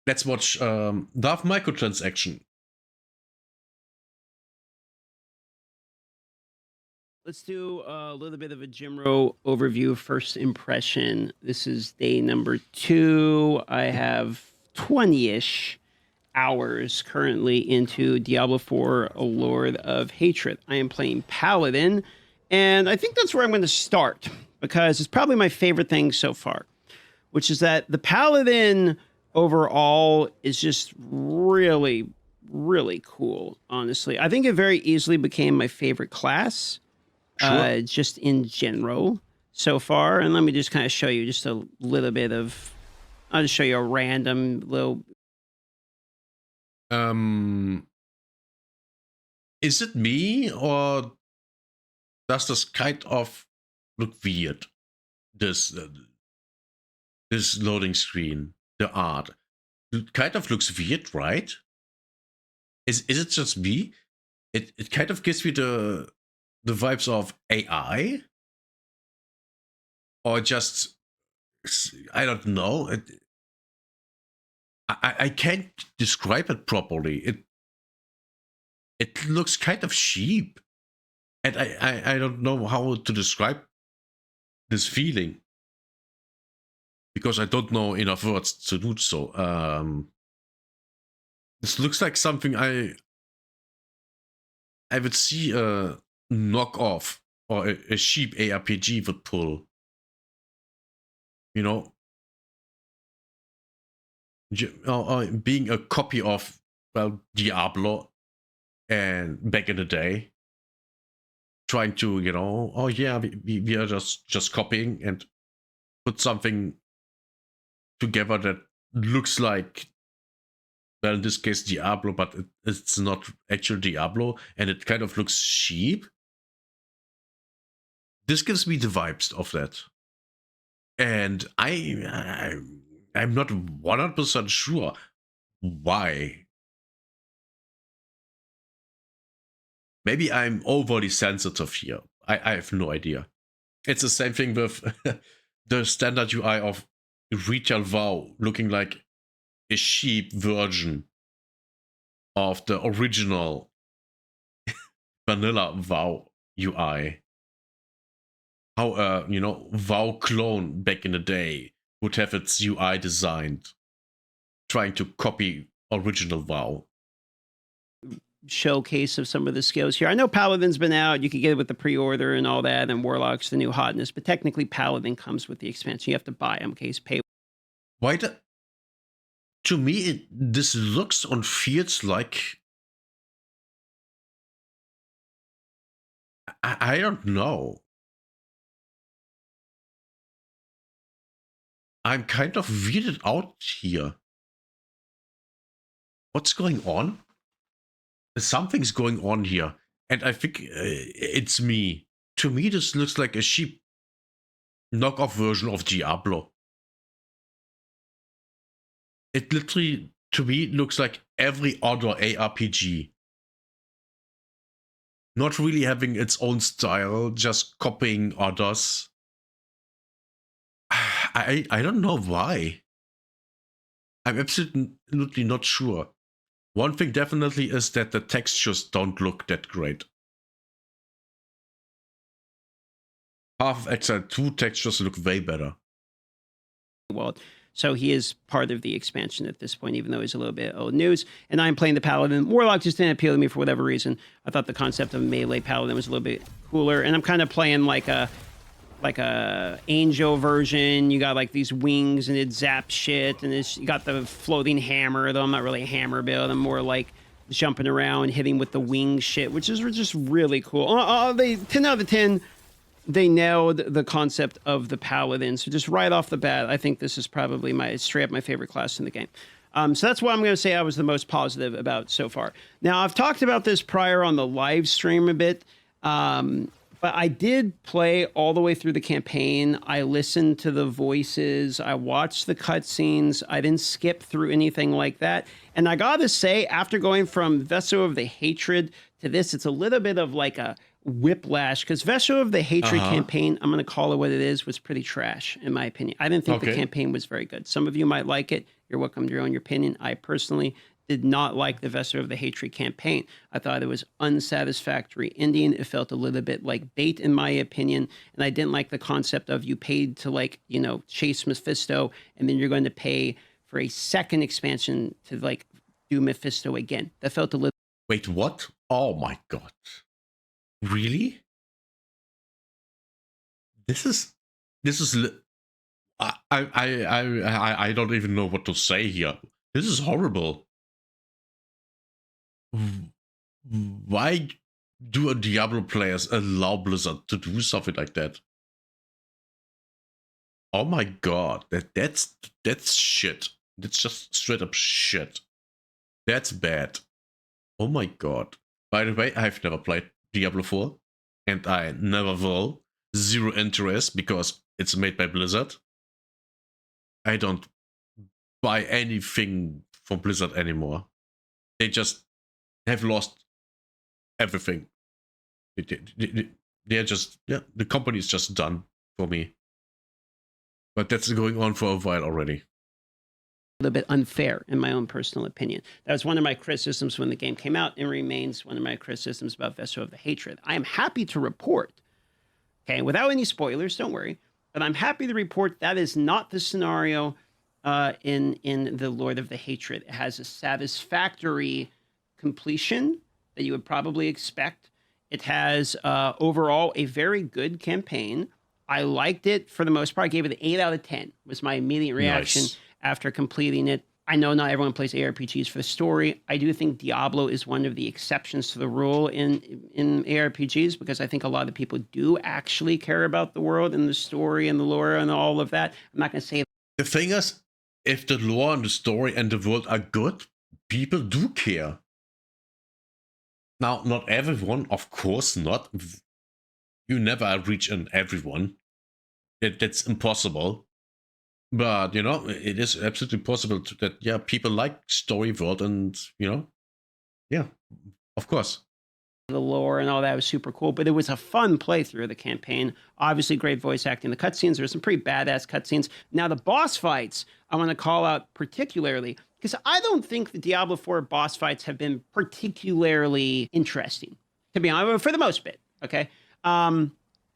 Let's watch Darth Microtransaction. Let's do a little bit of a Jimro overview, first impression. This is day number 2. I have 20-ish hours currently into Diablo 4, A Lord of Hatred. I am playing Paladin, and I think that's where I'm going to start, because it's probably my favorite thing so far, which is that the Paladin overall is just really, really cool, honestly. I think it very easily became my favorite class. Sure. Just in general so far. And let me just kind of show you just a little bit of, I'll just show you a random little. Is it me, or does this kind of look weird? This loading screen, the art, it kind of looks weird, right? Is it just me? It kind of gives me the vibes of AI, or just, I don't know. I can't describe it properly. It looks kind of cheap, and I don't know how to describe this feeling, because I don't know enough words to do so. This looks like something I would see a knockoff or a cheap ARPG would pull. You know, being a copy of, well, Diablo, and back in the day, trying to, oh yeah, we are just copying and put something together that looks like, well, in this case Diablo, but it's not actual Diablo, and it kind of looks cheap. This gives me the vibes of that, and I'm not 100% sure why. Maybe I'm overly sensitive here. I have no idea. It's the same thing with the standard UI of Retail WoW looking like a cheap version of the original vanilla WoW UI. How WoW clone back in the day would have its UI designed, trying to copy original WoW. Showcase of some of the skills here. I know Paladin's been out. You could get it with the pre-order and all that, and Warlock's the new hotness, but technically Paladin comes with the expansion. You have to buy them in case pay. Why to me, this looks and feels like, I don't know. I'm kind of weirded out here. What's going on? Something's going on here, and I think it's me. To me, this looks like a cheap knockoff version of Diablo. It literally, to me, looks like every other ARPG. Not really having its own style, just copying others. I don't know why. I'm absolutely not sure. One thing definitely is that the textures don't look that great. Half of Exile 2 textures look way better. Well, so he is part of the expansion at this point, even though he's a little bit old news. And I'm playing the Paladin. Warlock just didn't appeal to me for whatever reason. I thought the concept of melee Paladin was a little bit cooler. And I'm kind of playing like a angel version. You got like these wings and it zaps shit, and you got the floating hammer, though I'm not really a hammer build. I'm more like jumping around and hitting with the wing shit, which is just really cool. They 10 out of 10. They nailed the concept of the Paladin. So just right off the bat, I think this is probably straight up my favorite class in the game. So that's what I'm going to say I was the most positive about so far. Now, I've talked about this prior on the live stream a bit, but I did play all the way through the campaign. I listened to the voices. I watched the cutscenes. I didn't skip through anything like that. And I got to say, after going from Vessel of the Hatred to this, it's a little bit of like a whiplash, because Vessel of the Hatred campaign, I'm going to call it what it is, was pretty trash, in my opinion. I didn't think the campaign was very good. Some of you might like it. You're welcome to your own opinion. I personally did not like the Vessel of the Hatred campaign. I thought it was unsatisfactory ending. It felt a little bit like bait, in my opinion. And I didn't like the concept of you paid to, like, you know, chase Mephisto, and then you're going to pay for a second expansion to, like, do Mephisto again. That felt a little... Wait, what? Oh my god. Really? This is I don't even know what to say here. This is horrible. Why do a Diablo players allow Blizzard to do something like that? Oh my god, that's shit. That's just straight up shit. That's bad. Oh my god. By the way, I've never played Diablo 4, and I never will. Zero interest because it's made by Blizzard. I don't buy anything from Blizzard anymore. They just have lost everything. They're just, yeah, the company is just done for me. But that's going on for a while already. A little bit unfair, in my own personal opinion. That was one of my criticisms when the game came out, and remains one of my criticisms about Vessel of the Hatred. I am happy to report, okay, without any spoilers, don't worry, but I'm happy to report that is not the scenario in the Lord of the Hatred. It has a satisfactory completion that you would probably expect. It has overall a very good campaign. I liked it for the most part. I gave it an 8 out of 10 was my immediate reaction. Nice. After completing it. I know not everyone plays ARPGs for the story. I do think Diablo is one of the exceptions to the rule in ARPGs, because I think a lot of people do actually care about the world and the story and the lore and all of that. I'm not going to say... The thing is, if the lore and the story and the world are good, people do care. Now, not everyone, of course not. You never reach an everyone. That's impossible. But, you know, it is absolutely possible that, yeah, people like story world and, you know, yeah, of course. The lore and all that was super cool, but it was a fun playthrough of the campaign. Obviously, great voice acting. The cutscenes, there were some pretty badass cutscenes. Now, the boss fights, I want to call out particularly, because I don't think the Diablo 4 boss fights have been particularly interesting, to be honest, for the most bit, okay?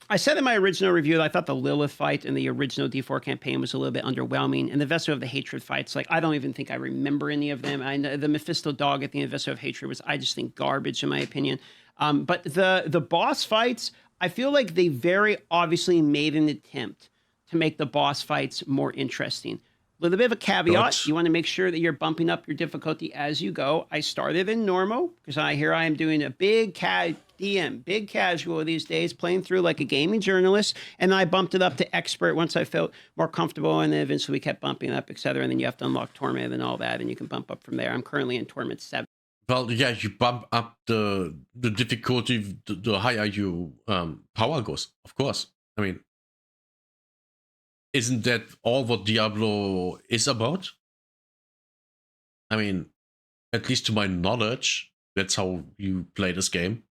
I said in my original review that I thought the Lilith fight in the original D4 campaign was a little bit underwhelming, and the Vessel of the Hatred fights, like, I don't even think I remember any of them. I know the Mephisto dog at the end of Vessel of Hatred was, I just think, garbage in my opinion. But the boss fights, I feel like they very obviously made an attempt to make the boss fights more interesting. A little bit of a caveat, you want to make sure that you're bumping up your difficulty as you go. I started in normal, because I am doing a big big casual these days, playing through like a gaming journalist, and I bumped it up to expert once I felt more comfortable, and then eventually we kept bumping up, etc. And then you have to unlock Torment and all that, and you can bump up from there. I'm currently in Torment 7. Well, yeah, you bump up the difficulty, the higher your power goes, of course. I mean, isn't that all what Diablo is about? I mean, at least to my knowledge, that's how you play this game.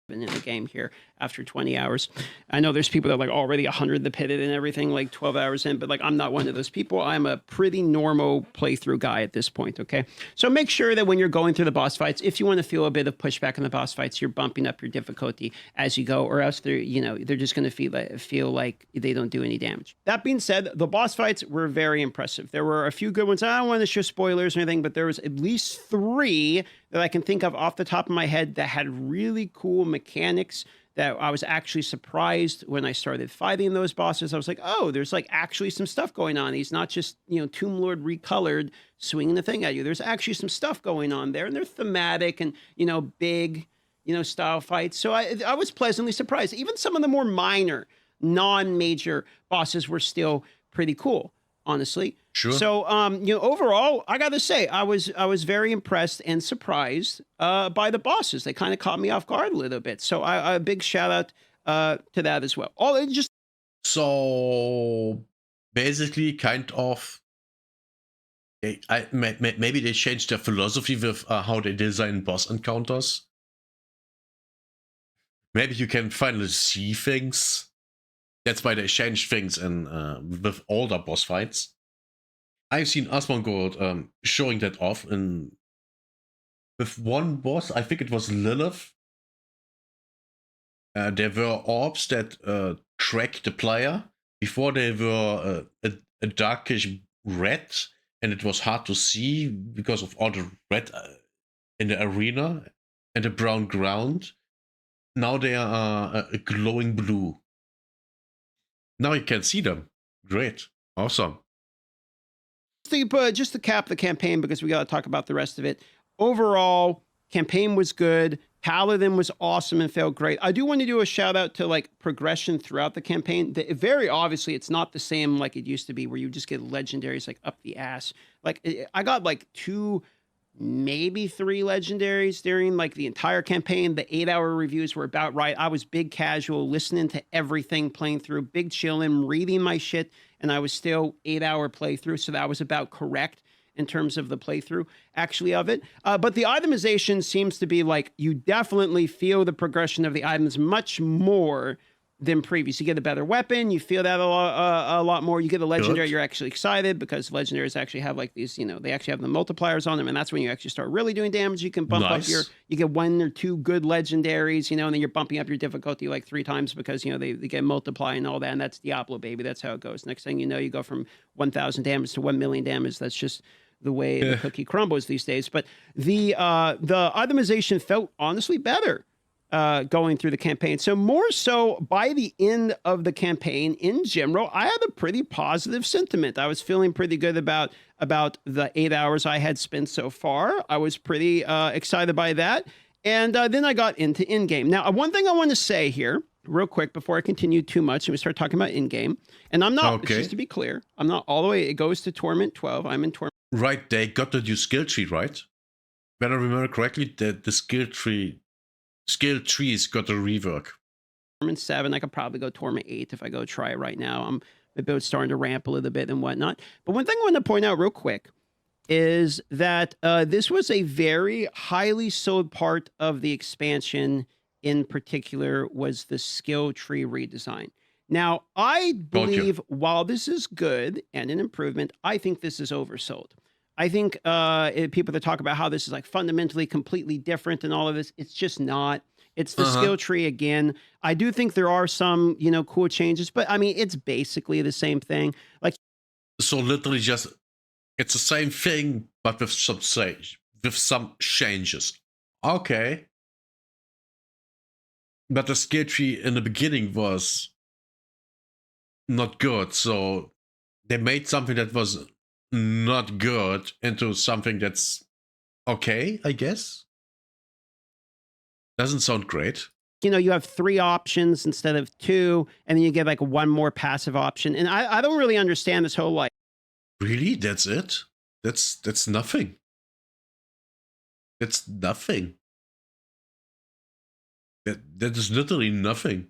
In the game here after 20 hours. I know there's people that are like already 100 the pitted and everything, like 12 hours in, but like I'm not one of those people. I'm a pretty normal playthrough guy at this point, okay? So make sure that when you're going through the boss fights, if you want to feel a bit of pushback in the boss fights, you're bumping up your difficulty as you go, or else they're, you know, they're just going to feel like they don't do any damage. That being said, the boss fights were very impressive. There were a few good ones. I don't want to show spoilers or anything, but there was at least 3 that I can think of off the top of my head that had really cool mechanics that I was actually surprised when I started fighting those bosses. I was like, oh, there's like actually some stuff going on. He's not just, you know, Tomb Lord recolored swinging the thing at you. There's actually some stuff going on there, and they're thematic and, you know, big, you know, style fights. So I was pleasantly surprised. Even some of the more minor, non-major bosses were still pretty cool, honestly. Sure. So, you know, overall, I got to say, I was very impressed and surprised by the bosses. They kind of caught me off guard a little bit. So, a big shout out to that as well. So basically, kind of, maybe they changed their philosophy with how they design boss encounters. Maybe you can finally see things. That's why they changed things in with older boss fights. I've seen Asmongold showing that off in with one boss. I think it was Lilith. There were orbs that track the player. Before they were a darkish red, and it was hard to see because of all the red in the arena and the brown ground. Now they are a glowing blue. Now you can see them. Great. Awesome. Just to cap the campaign, because we got to talk about the rest of it. Overall, campaign was good. Paladin was awesome and felt great. I do want to do a shout out to like progression throughout the campaign. Very obviously, it's not the same like it used to be, where you just get legendaries like up the ass. Like I got like 2, maybe 3 legendaries during like the entire campaign. The 8-hour reviews were about right. I was big casual, listening to everything, playing through, big chillin', reading my shit, and I was still 8-hour playthrough, so that was about correct in terms of the playthrough actually of it. But the itemization seems to be like, you definitely feel the progression of the items much more than previous. You get a better weapon, you feel that a lot more. You get a legendary, you're actually excited because legendaries actually have like these, you know, they actually have the multipliers on them, and that's when you actually start really doing damage. You can bump up you get 1 or 2 good legendaries, you know, and then you're bumping up your difficulty like 3 times because, you know, they get multiply and all that, and that's Diablo, baby. That's how it goes. Next thing you know, you go from 1,000 damage to 1 million damage. That's just the way the cookie crumbles these days. But the itemization felt honestly better going through the campaign. So more so by the end of the campaign in general, I had a pretty positive sentiment. I was feeling pretty good about the 8 hours I had spent so far. I was pretty excited by that. And then I got into Endgame. Now, one thing I want to say here real quick before I continue too much and we start talking about Endgame, and I'm not, just to be clear, I'm not all the way, it goes to Torment 12. I'm in Torment. Right, they got the new skill tree, right? When I remember correctly, the skill trees got a rework. Torment 7, I could probably go Torment 8 if I go try it right now. My build's starting to ramp a little bit and whatnot. But one thing I want to point out real quick is that this was a very highly sold part of the expansion. In particular, was the skill tree redesign. Now, I believe while this is good and an improvement, I think this is oversold. I think people that talk about how this is like fundamentally completely different and all of this, it's just not. It's the skill tree again. I do think there are some, you know, cool changes, but I mean, it's basically the same thing. Like, so literally just, it's the same thing, but with some changes. Okay. But the skill tree in the beginning was not good, so they made something that was not good into something that's okay, I guess. Doesn't sound great. You know, you have 3 options instead of 2, and then you get like 1 more passive option. And I don't really understand this whole like. Really? That's it? That's nothing. That's nothing. That is literally nothing.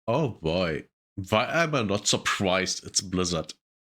Oh boy. Why am I not surprised? It's Blizzard.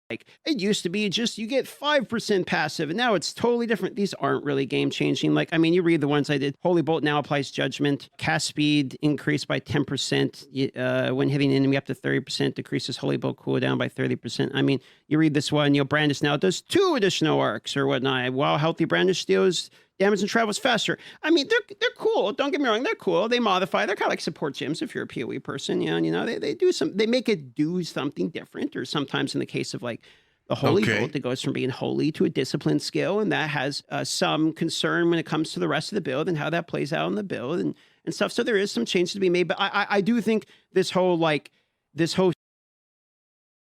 Like, it used to be just you get 5% passive, and now it's totally different. These aren't really game changing. Like, I mean, you read the ones I did. Holy Bolt now applies Judgment. Cast speed increased by 10%. When hitting an enemy up to 30%, decreases Holy Bolt cooldown by 30%. I mean, you read this one, Brandish now does 2 additional arcs or whatnot. While Healthy Brandish deals damage and travels faster. I mean, they're cool. Don't get me wrong, they're cool. They modify. They're kind of like support gems if you're a PoE person. You know, they do they make it do something different. Or sometimes in the case of like the Holy Bolt, it goes from being holy to a disciplined skill, and that has some concern when it comes to the rest of the build and how that plays out in the build and stuff. So there is some change to be made, but I do think this whole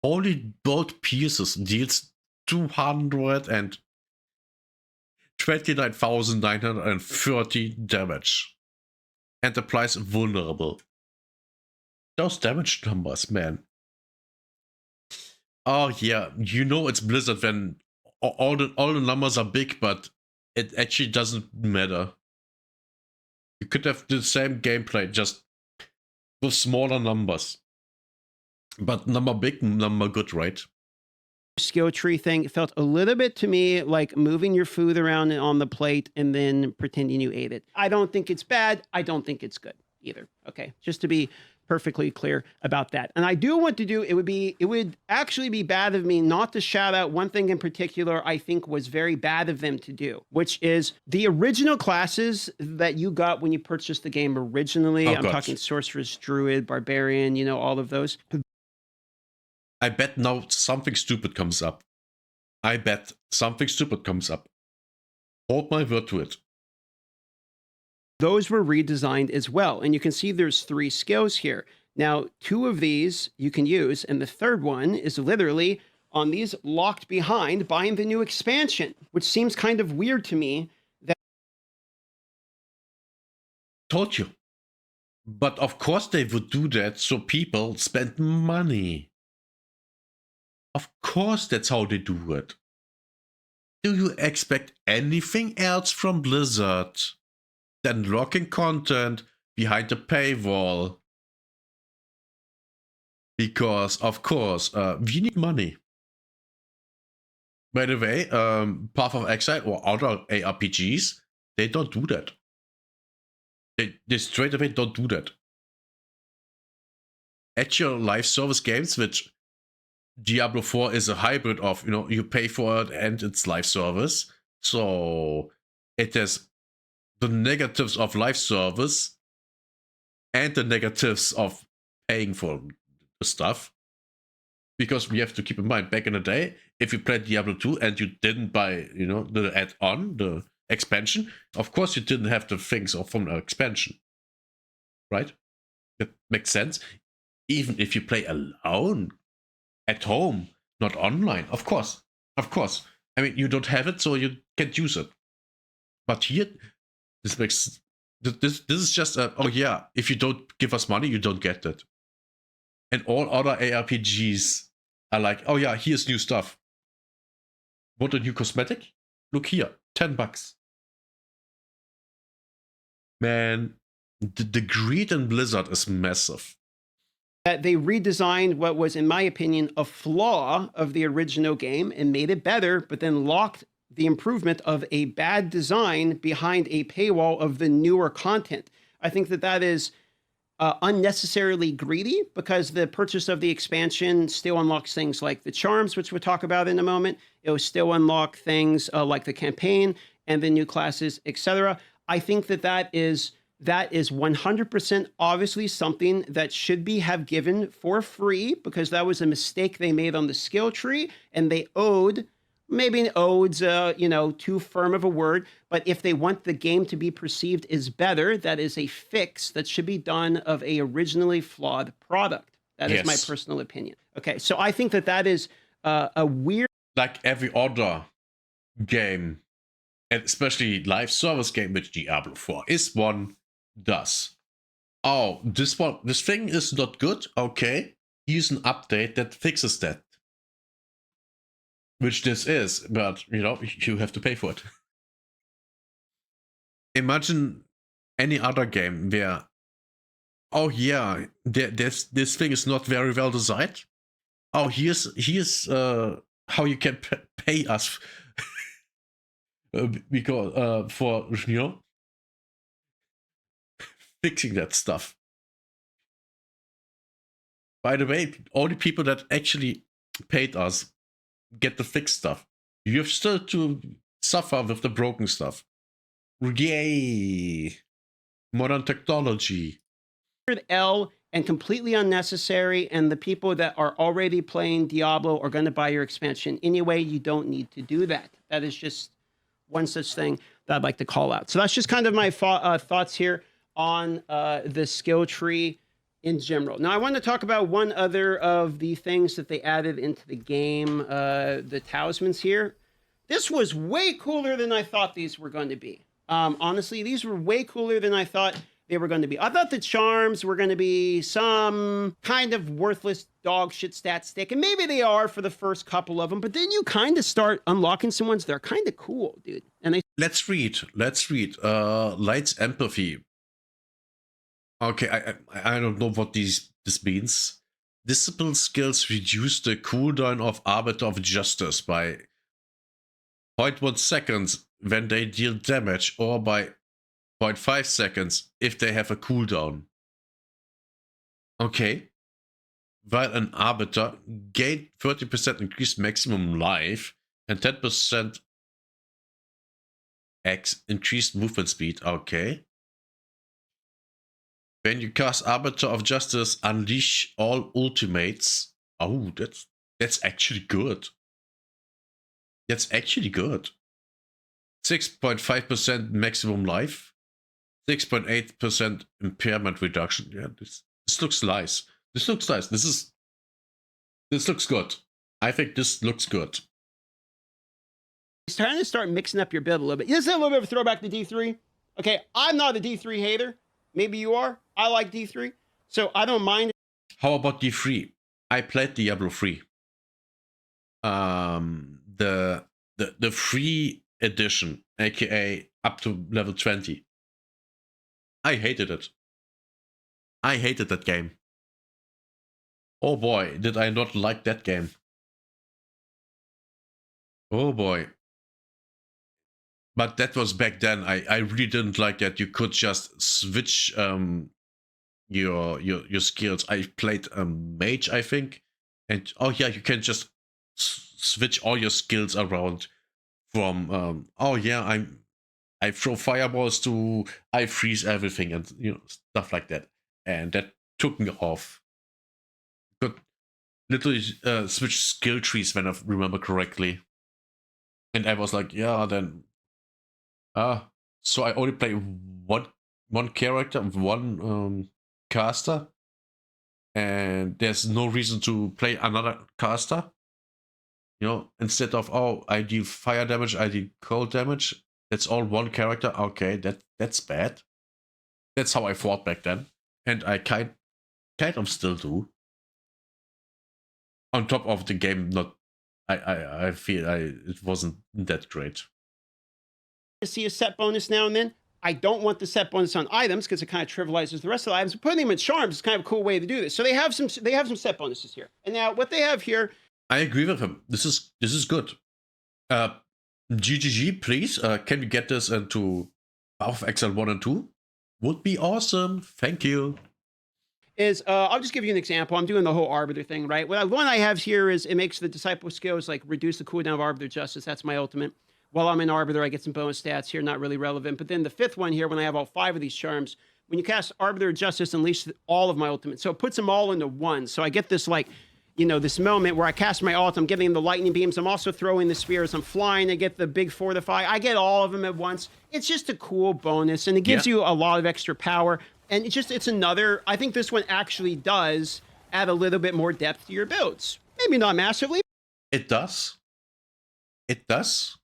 Holy Bolt pieces deals 229,930 damage. And applies vulnerable. Those damage numbers, man. Oh yeah, you know it's Blizzard when all the numbers are big, but it actually doesn't matter. You could have the same gameplay, just with smaller numbers. But number big, number good, right? Skill tree thing, it felt a little bit to me like moving your food around on the plate and then pretending you ate it. I don't think it's bad. I don't think it's good either. Okay, just to be perfectly clear about that. And I do want to do, it would actually be bad of me not to shout out one thing in particular I think was very bad of them to do, which is the original classes that you got when you purchased the game originally. I'm talking Sorceress, Druid, Barbarian, you know, all of those. I bet now something stupid comes up. I bet something stupid comes up. Hold my word to it. Those were redesigned as well. And you can see there's 3 skills here. Now, 2 of these you can use, and the third one is literally on these locked behind buying the new expansion, which seems kind of weird to me. That told you. But of course they would do that so people spend money. Of course that's how they do it. Do you expect anything else from Blizzard than locking content behind the paywall? Because, of course, we need money. By the way, Path of Exile or other ARPGs, they don't do that. They straight away don't do that. Actual live service games, which Diablo 4 is a hybrid of, you know, you pay for it and it's live service. So it has the negatives of live service and the negatives of paying for the stuff. Because we have to keep in mind, back in the day, if you played Diablo 2 and you didn't buy, you know, the add-on, the expansion, of course you didn't have the things from the expansion. Right? That makes sense. Even if you play alone, at home, not online, of course. Of course. I mean, you don't have it, so you can't use it. But here, this is just a, oh yeah, if you don't give us money, you don't get it. And all other ARPGs are like, oh yeah, here's new stuff. Want a new cosmetic? Look here, $10. Man, the greed in Blizzard is massive. That they redesigned what was, in my opinion, a flaw of the original game and made it better, but then locked the improvement of a bad design behind a paywall of the newer content. I think that that is unnecessarily greedy, because the purchase of the expansion still unlocks things like the charms, which we'll talk about in a moment. It will still unlock things like the campaign and the new classes, etc. I think that that is 100% obviously something that should be have given for free, because that was a mistake they made on the skill tree, and they owed, maybe owed's too firm of a word, but if they want the game to be perceived as better, that is a fix that should be done of a originally flawed product. That is my personal opinion. Okay, so I think that that is a weird, like every other game, and especially live service game, which Diablo 4 is one, does. Oh, this thing is not good. Okay, here's an update that fixes that. Which this is, but you know, you have to pay for it. Imagine any other game where, oh yeah, this thing is not very well designed. Oh, here's how you can pay us because for, you know, fixing that stuff. By the way, all the people that actually paid us get the fixed stuff. You have still to suffer with the broken stuff. Yay! Modern technology. L and completely unnecessary, and the people that are already playing Diablo are going to buy your expansion anyway. You don't need to do that. That is just one such thing that I'd like to call out. So that's just kind of my thoughts here on the skill tree in general. Now, I want to talk about one other of the things that they added into the game, the talismans here. This was way cooler than I thought these were going to be. Honestly, these were way cooler than I thought they were going to be. I thought the charms were going to be some kind of worthless dog shit stat stick, and maybe they are for the first couple of them, but then you kind of start unlocking some ones that are kind of cool, dude. And they Let's read. Light's empathy. Okay, I don't know what this means. Discipline skills reduce the cooldown of Arbiter of Justice by 0.1 seconds when they deal damage, or by 0.5 seconds if they have a cooldown. Okay. While an Arbiter gained 30% increased maximum life and 10% X increased movement speed. Okay. When you cast Arbiter of Justice, unleash all ultimates. Oh, that's actually good. That's actually good. 6.5% maximum life, 6.8% impairment reduction. Yeah, this looks nice. This looks nice. This looks good. I think this looks good. It's trying to start mixing up your build a little bit. This is a little bit of a throwback to D3. Okay, I'm not a D3 hater. Maybe you are. I like D3, so I don't mind. How about D3? I played Diablo 3. The free edition, aka up to level 20. I hated it. I hated that game. Oh boy, did I not like that game. Oh boy. But that was back then. I really didn't like that. You could just switch your skills. I played mage, I think. And oh yeah, you can just switch all your skills around from oh yeah, I throw fireballs to I freeze everything and stuff like that. And that took me off. Could literally switch skill trees when I remember correctly. And I was like, yeah, then so I only play one character, one caster, and there's no reason to play another caster. Instead of I deal fire damage, I deal cold damage. That's all one character. Okay, that's bad. That's how I fought back then, and I kind of still do. On top of the game, I feel it wasn't that great. To see a set bonus now and then. I don't want the set bonus on items because it kind of trivializes the rest of the items. But putting them in charms is kind of a cool way to do this. So they have some set bonuses here. And now what they have here. I agree with him. This is good. GGG, please. Can we get this into Path of Exile 1 and 2? Would be awesome. Thank you. I'll just give you an example. I'm doing the whole Arbiter thing, right? Well, one I have here is it makes the Disciple skills like reduce the cooldown of Arbiter Justice. That's my ultimate. While I'm in Arbiter, I get some bonus stats here, not really relevant. But then the fifth one here, when I have all 5 of these charms, when you cast Arbiter Justice, unleash all of my ultimates. So it puts them all into one. So I get this this moment where I cast my ult, I'm getting the lightning beams, I'm also throwing the spears, I'm flying, I get the big fortify, I get all of them at once. It's just a cool bonus, and it gives you a lot of extra power. And it's another, I think this one actually does add a little bit more depth to your builds. Maybe not massively. It does. It does.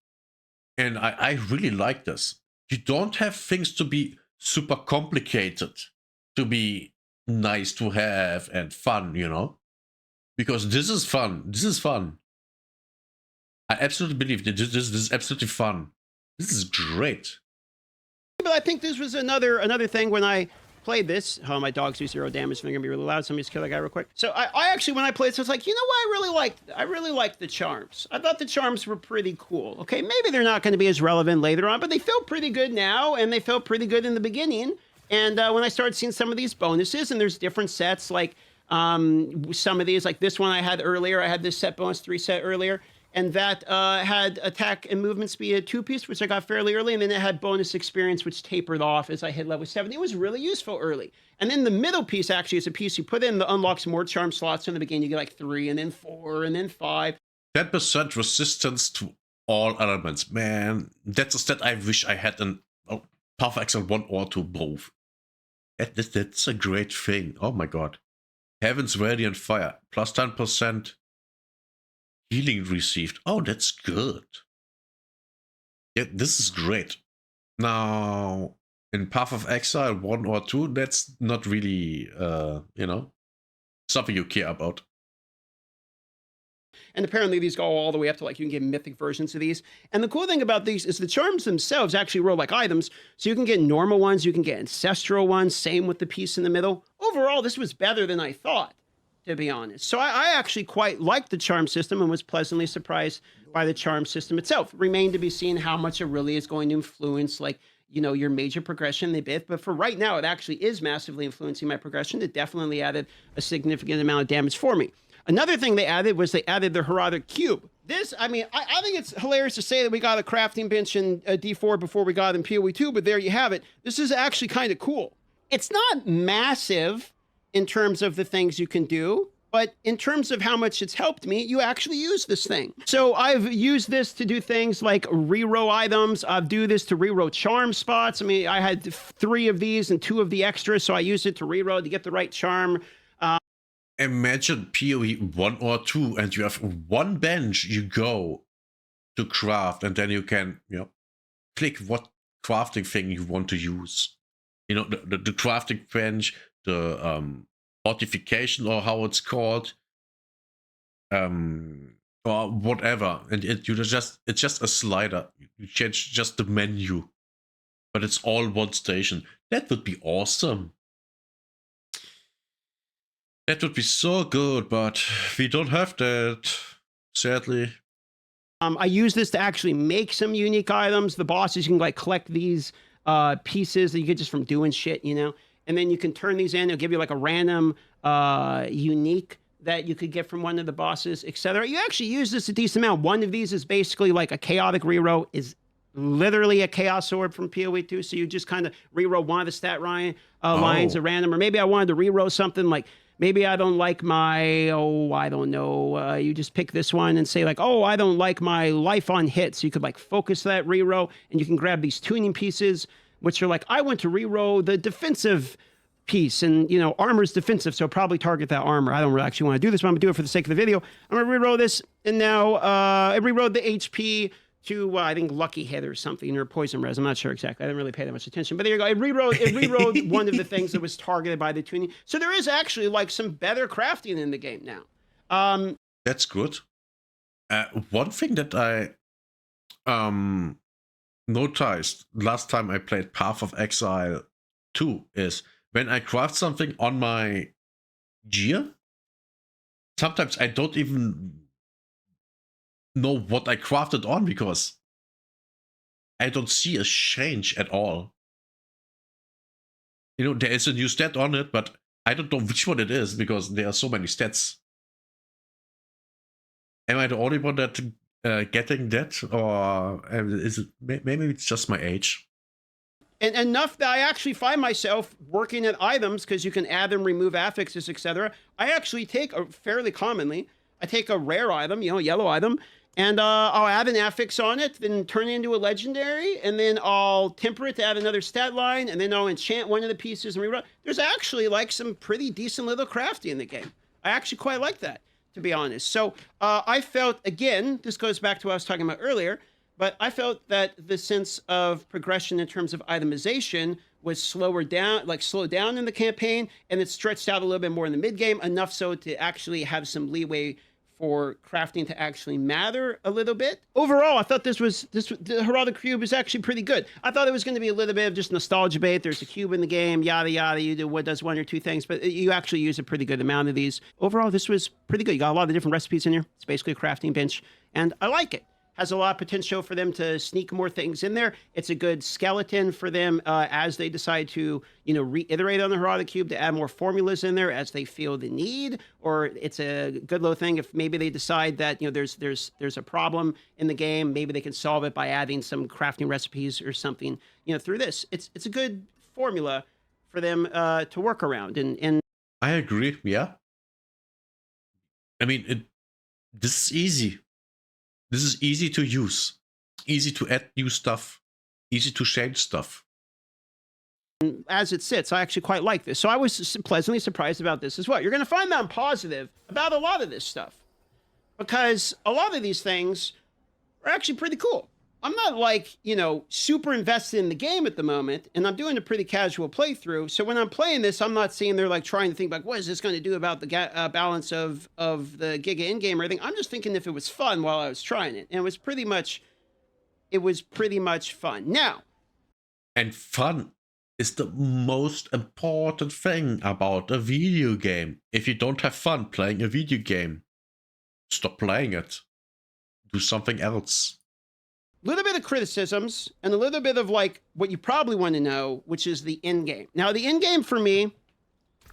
And I really like this. You don't have things to be super complicated to be nice to have and fun, Because this is fun. This is fun. I absolutely believe that this is absolutely fun. This is great. But I think this was another thing when I played this. Oh, my dogs do 0 damage, so they're gonna be really loud. So let me just kill that guy real quick. So I actually, when I played this, I was like, what I really liked the charms. I thought the charms were pretty cool. Okay, maybe they're not going to be as relevant later on, but they feel pretty good now, and they felt pretty good in the beginning. And when I started seeing some of these bonuses, and there's different sets, like some of these, like this one I had earlier, I had this set bonus 3 set earlier, and that had attack and movement speed at 2-piece, which I got fairly early, and then it had bonus experience, which tapered off as I hit level 70. It was really useful early. And then the middle piece actually is a piece you put in that unlocks more charm slots. In the beginning, you get like 3, and then 4, and then 5. 10% resistance to all elements. Man, that's a stat I wish I had in Path of Exile 1 or 2 both. That's a great thing. Oh my god. Heaven's Radiant Fire, plus 10%. Healing received. Oh, that's good. Yeah, this is great. Now, in Path of Exile 1 or 2, that's not really, something you care about. And apparently these go all the way up to you can get mythic versions of these. And the cool thing about these is the charms themselves actually roll like items. So you can get normal ones, you can get ancestral ones, same with the piece in the middle. Overall, this was better than I thought, to be honest. So I actually quite liked the charm system and was pleasantly surprised by the charm system itself. Remained to be seen how much it really is going to influence your major progression a bit. But for right now, it actually is massively influencing my progression. It definitely added a significant amount of damage for me. Another thing they added was they added the Horadric Cube. This, I mean, I think it's hilarious to say that we got a crafting bench in D4 before we got in PoE 2, but there you have it. This is actually kind of cool. It's not massive in terms of the things you can do, but in terms of how much it's helped me, you actually use this thing. So I've used this to do things like reroll items. I've do this to reroll charm spots. I mean, I had 3 of these and 2 of the extras, so I used it to reroll to get the right charm. Imagine PoE 1 or 2, and you have one bench you go to craft, and then you can, click what crafting thing you want to use. The crafting bench, the fortification, or how it's called, or whatever, and it's just a slider. You change just the menu, but it's all one station. That would be awesome. That would be so good, but we don't have that, sadly. I use this to actually make some unique items. The bosses, you can like collect these pieces that you get just from doing shit, and then you can turn these in. It'll give you like a random unique that you could get from one of the bosses, etc. You actually use this a decent amount. One of these is basically like a chaotic reroll, is literally a chaos sword from PoE 2. So you just kind of reroll one of the stat lines at random, or maybe I wanted to reroll something like, maybe I don't like my, I don't know. You just pick this one and say like, I don't like my life on hit. So you could like focus that reroll, and you can grab these tuning pieces, which are like, I want to reroll the defensive piece, and armor's defensive, so probably target that armor. I don't really actually want to do this, but I'm gonna do it for the sake of the video. I'm gonna reroll this, and now I rerolled the HP to I think Lucky Hit or something, or Poison Res. I'm not sure exactly. I didn't really pay that much attention. But there you go. It rerolled one of the things that was targeted by the tuning. So there is actually like some better crafting in the game now. That's good. One thing that I noticed last time I played Path of Exile 2 is when I craft something on my gear, sometimes I don't even know what I crafted on, because I don't see a change at all. There is a new stat on it, but I don't know which one it is, because there are so many stats. Am I the only one that getting that, or is it maybe it's just my age? And enough that I actually find myself working at items, because you can add them, remove affixes, etc. I actually take fairly commonly, I take a rare item, yellow item, and I'll add an affix on it, then turn it into a legendary, and then I'll temper it to add another stat line, and then I'll enchant one of the pieces and reroll. There's actually like some pretty decent little crafty in the game. I actually quite like that, to be honest. So I felt, again, this goes back to what I was talking about earlier, but I felt that the sense of progression in terms of itemization was slowed down in the campaign, and it stretched out a little bit more in the mid game, enough so to actually have some leeway for crafting to actually matter a little bit. Overall, I thought the Horadric Cube is actually pretty good. I thought it was going to be a little bit of just nostalgia bait. There's a cube in the game, yada yada. You do what does 1 or 2 things, but you actually use a pretty good amount of these. Overall, this was pretty good. You got a lot of different recipes in here. It's basically a crafting bench, and I like it. Has a lot of potential for them to sneak more things in there. It's a good skeleton for them as they decide to, reiterate on the Horadric Cube, to add more formulas in there as they feel the need. Or it's a good little thing if maybe they decide that there's a problem in the game. Maybe they can solve it by adding some crafting recipes or something. Through this, it's a good formula for them to work around. And I agree. Yeah. I mean, this is easy. This is easy to use, easy to add new stuff, easy to change stuff. As it sits, I actually quite like this. So I was pleasantly surprised about this as well. You're going to find that I'm positive about a lot of this stuff, because a lot of these things are actually pretty cool. I'm not like, super invested in the game at the moment, and I'm doing a pretty casual playthrough. So when I'm playing this, I'm not sitting there like trying to think like, what is this going to do about the balance of the Giga Endgame or anything. I'm just thinking if it was fun while I was trying it. And it was pretty much fun. Now. And fun is the most important thing about a video game. If you don't have fun playing a video game, stop playing it. Do something else. little bit of criticisms and a little bit of like what you probably want to know, which is the end game. Now, the end game for me,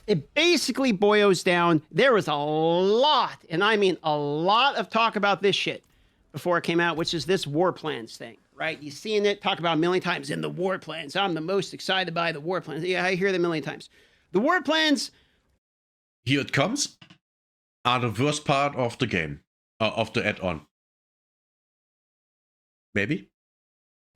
it basically boils down. There was a lot, and I mean a lot of talk about this shit before it came out, which is this war plans thing, right? You seen it talk about a million times in the war plans. I'm the most excited by the war plans. Yeah, I hear them a million times. The war plans. Here it comes. Are the worst part of the game, of the add-on. Maybe?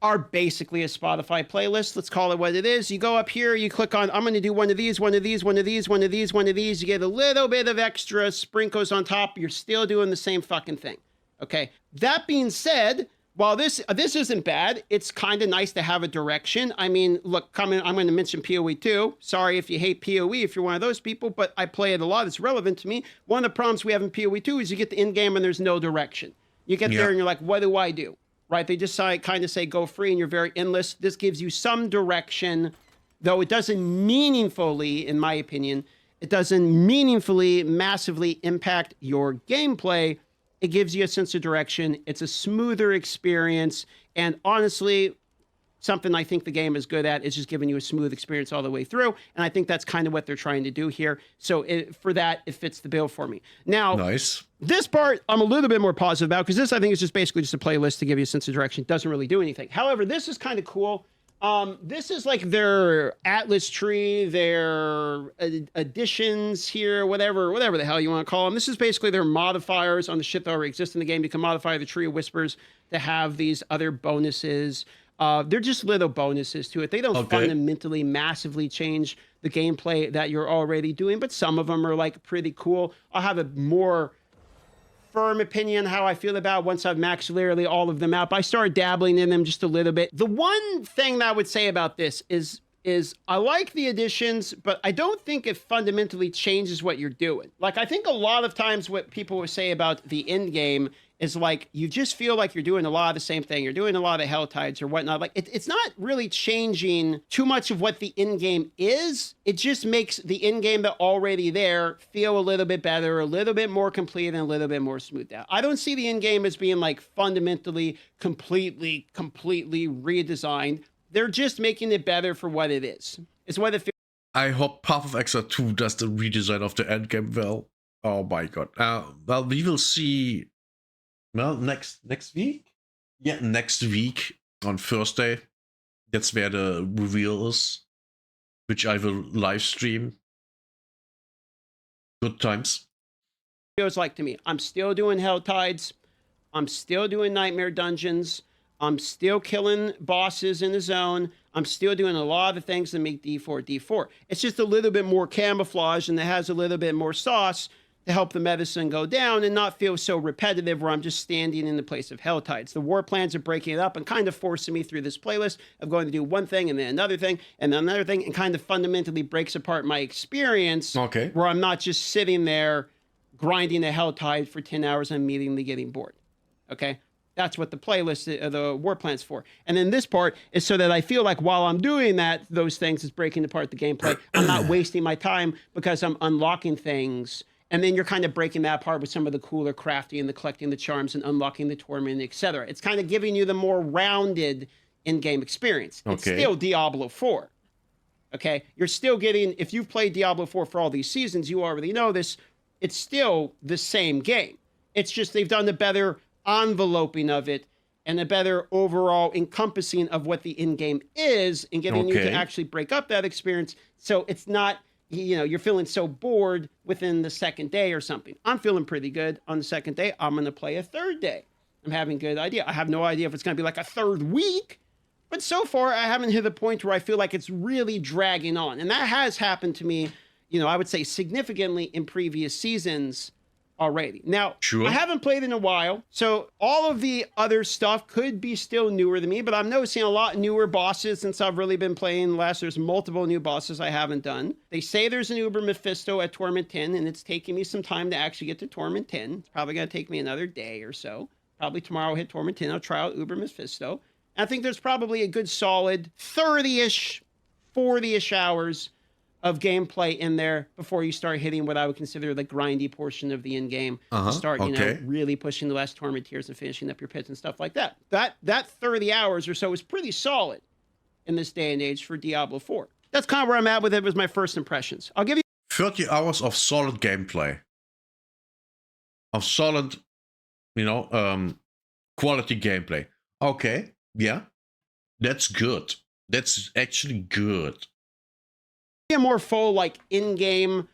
Are basically a Spotify playlist. Let's call it what it is. You go up here, you click on, I'm going to do one of these, one of these, one of these, one of these, one of these. You get a little bit of extra sprinkles on top. You're still doing the same fucking thing. Okay. That being said, while this isn't bad, it's kind of nice to have a direction. I mean, look, I'm going to mention PoE too. Sorry if you hate PoE, if you're one of those people, but I play it a lot. It's relevant to me. One of the problems we have in PoE 2 is you get the end game and there's no direction. You get there and you're like, what do I do? Right? They just kind of say go free and you're very endless. This gives you some direction, though it doesn't meaningfully, in my opinion, it doesn't meaningfully, massively impact your gameplay. It gives you a sense of direction. It's a smoother experience. And honestly, something I think the game is good at is just giving you a smooth experience all the way through. And I think that's kind of what they're trying to do here. So for that, it fits the bill for me. Now, nice. This part I'm a little bit more positive about because this I think is just basically just a playlist to give you a sense of direction. It doesn't really do anything. However, this is kind of cool. This is like their Atlas tree, their additions here, whatever the hell you want to call them. This is basically their modifiers on the shit that already exists in the game. You can modify the Tree of Whispers to have these other bonuses. They're just little bonuses to it. They don't fundamentally massively change the gameplay that you're already doing, but some of them are like pretty cool. I'll have a more firm opinion how I feel about once I've maxed literally all of them out, but I started dabbling in them just a little bit. The one thing that I would say about this is I like the additions, but I don't think it fundamentally changes what you're doing. Like, I think a lot of times what people would say about the end game is like, you just feel like you're doing a lot of the same thing. You're doing a lot of hell tides or whatnot. Like, it's not really changing too much of what the end game is. It just makes the end game that already there feel a little bit better, a little bit more complete, and a little bit more smoothed out. I don't see the end game as being like fundamentally, completely redesigned. They're just making it better for what it is. It's what it feels. I hope Path of Exile 2 does the redesign of the end game well. Oh my god. Well, we will see. Well, next week? Yeah, next week on Thursday. That's where the reveal is, which I will live stream. Good times. Feels like to me. I'm still doing hell tides. I'm still doing nightmare dungeons. I'm still killing bosses in the zone. I'm still doing a lot of the things that make D4 D4. It's just a little bit more camouflage and it has a little bit more sauce to help the medicine go down and not feel so repetitive where I'm just standing in the place of hell tides. The war plans are breaking it up and kind of forcing me through this playlist of going to do one thing and then another thing and then another thing, and kind of fundamentally breaks apart my experience. Okay. Where I'm not just sitting there grinding a hell tide for 10 hours and immediately getting bored. Okay. That's what the playlist, the war plan's for. And then this part is so that I feel like while I'm doing that, those things is breaking apart the gameplay. I'm not wasting my time because I'm unlocking things. And then you're kind of breaking that apart with some of the cooler crafting and the collecting the charms and unlocking the torment, etc. It's kind of giving you the more rounded in-game experience. It's still Diablo 4. Okay? You're still getting, if you've played Diablo 4 for all these seasons, you already know this. It's still the same game. It's just they've done a better enveloping of it and a better overall encompassing of what the in-game is and getting you to actually break up that experience. So it's not, you know, you're feeling so bored within the second day or something. I'm feeling pretty good on the second day. I'm going to play a third day. I'm having a good idea. I have no idea if it's going to be like a third week, but so far I haven't hit the point where I feel like it's really dragging on. And that has happened to me, you know, I would say significantly in previous seasons already. Now, I haven't played in a while, so all of the other stuff could be still newer to me, but I'm noticing a lot newer bosses since I've really been playing less. There's multiple new bosses I haven't done. They say there's an Uber Mephisto at Torment 10, and it's taking me some time to actually get to Torment 10. It's probably going to take me another day or so. Probably tomorrow I'll hit Torment 10. I'll try out Uber Mephisto. And I think there's probably a good solid 30-ish, 40-ish hours of gameplay in there before you start hitting what I would consider the grindy portion of the end game. To start, you know, really pushing the last tournament tiers and finishing up your pits and stuff like that. That 30 hours or so is pretty solid in this day and age for Diablo 4. That's kind of where I'm at with it. Was my first impressions. I'll give you 30 hours of solid gameplay. Of solid, you know, quality gameplay. Okay, yeah, that's good. That's actually good. A more full, like, in-game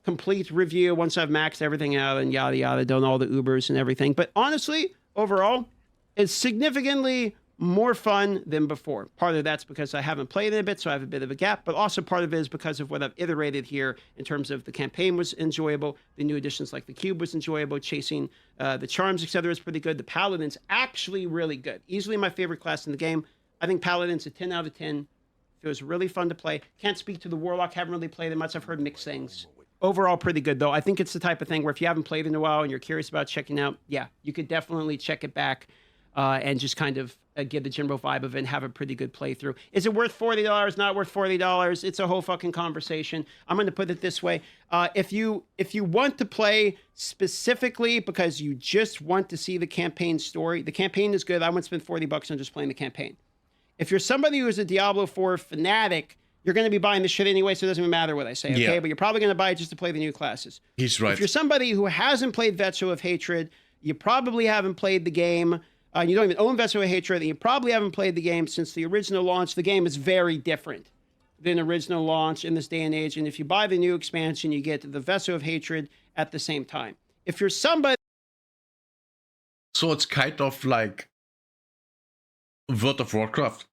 complete review once I've maxed everything out and yada yada, done all the Ubers and everything. But honestly, overall, it's significantly more fun than before. Part of that's because I haven't played in a bit, so I have a bit of a gap, but also part of it is because of what I've iterated here in terms of the campaign was enjoyable, the new additions like the Cube was enjoyable, chasing the charms, etc. is pretty good. The Paladin's actually really good. Easily my favorite class in the game. I think Paladin's a 10 out of 10. Feels really fun to play. Can't speak to the Warlock. Haven't really played it much. I've heard mixed things. Overall, pretty good, though. I think it's the type of thing where if you haven't played in a while and you're curious about checking out, yeah, you could definitely check it back and just kind of get the general vibe of it and have a pretty good playthrough. Is it worth $40? Not worth $40? It's a whole fucking conversation. I'm going to put it this way. If you want to play specifically because you just want to see the campaign story, the campaign is good. I wouldn't spend $40 on just playing the campaign. If you're somebody who's a Diablo 4 fanatic, you're going to be buying the shit anyway, so it doesn't even matter what I say, okay? Yeah. But you're probably going to buy it just to play the new classes. He's right. If you're somebody who hasn't played Vessel of Hatred, you probably haven't played the game, you don't even own Vessel of Hatred, and you probably haven't played the game since the original launch. The game is very different than original launch in this day and age, and if you buy the new expansion, you get the Vessel of Hatred at the same time. If you're somebody... So it's kind of like World of Warcraft.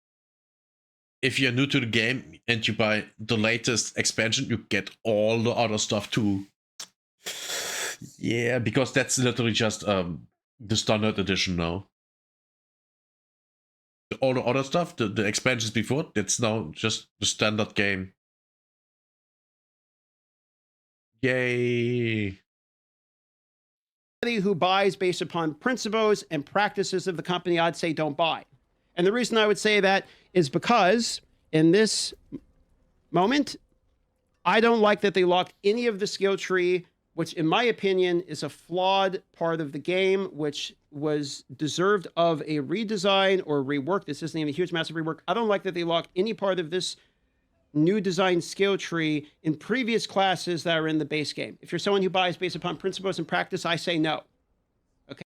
If you're new to the game and you buy the latest expansion, you get all the other stuff too. Yeah, because that's literally just the standard edition now. All the other stuff, the expansions before, that's now just the standard game. Yay. Who buys based upon principles and practices of the company, I'd say don't buy. And the reason I would say that is because in this moment, I don't like that they locked any of the skill tree, which in my opinion is a flawed part of the game, which was deserved of a redesign or rework. This isn't even a huge, massive rework. I don't like that they locked any part of this new design skill tree in previous classes that are in the base game. If you're someone who buys based upon principles and practice, I say no. Okay.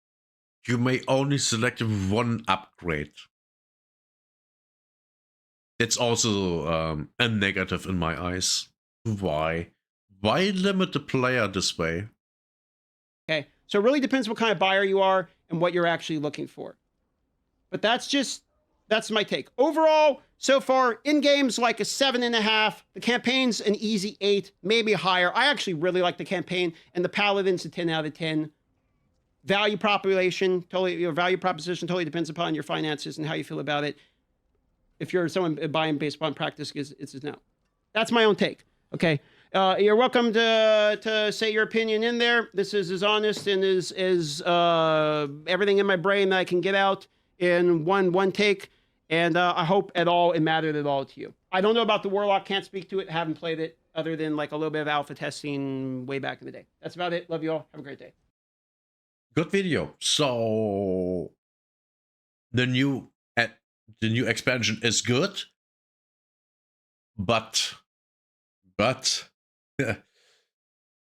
You may only select one upgrade. It's also a negative in my eyes. Why? Why limit the player this way? Okay, so it really depends what kind of buyer you are and what you're actually looking for. But that's my take. Overall, so far, in-game's like a 7.5. The campaign's an easy 8, maybe higher. I actually really like the campaign, and the Paladin's a 10 out of 10. Value proposition totally depends upon your finances and how you feel about it. If you're someone buying based upon practice, it's a no. That's my own take, okay? You're welcome to say your opinion in there. This is as honest and as everything in my brain that I can get out in one take. And I hope it mattered at all to you. I don't know about the Warlock, can't speak to it, haven't played it, other than like a little bit of alpha testing way back in the day. That's about it. Love you all. Have a great day. Good video. So the new expansion is good, but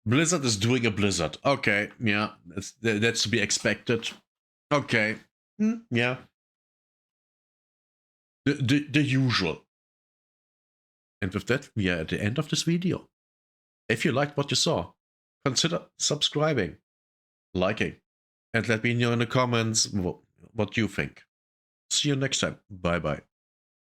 Blizzard is doing a Blizzard. Okay, yeah, that's to be expected. Okay, yeah, the usual. And with that, we are at the end of this video. If you liked what you saw, consider subscribing, liking, and let me know in the comments what you think. See you next time. Bye bye.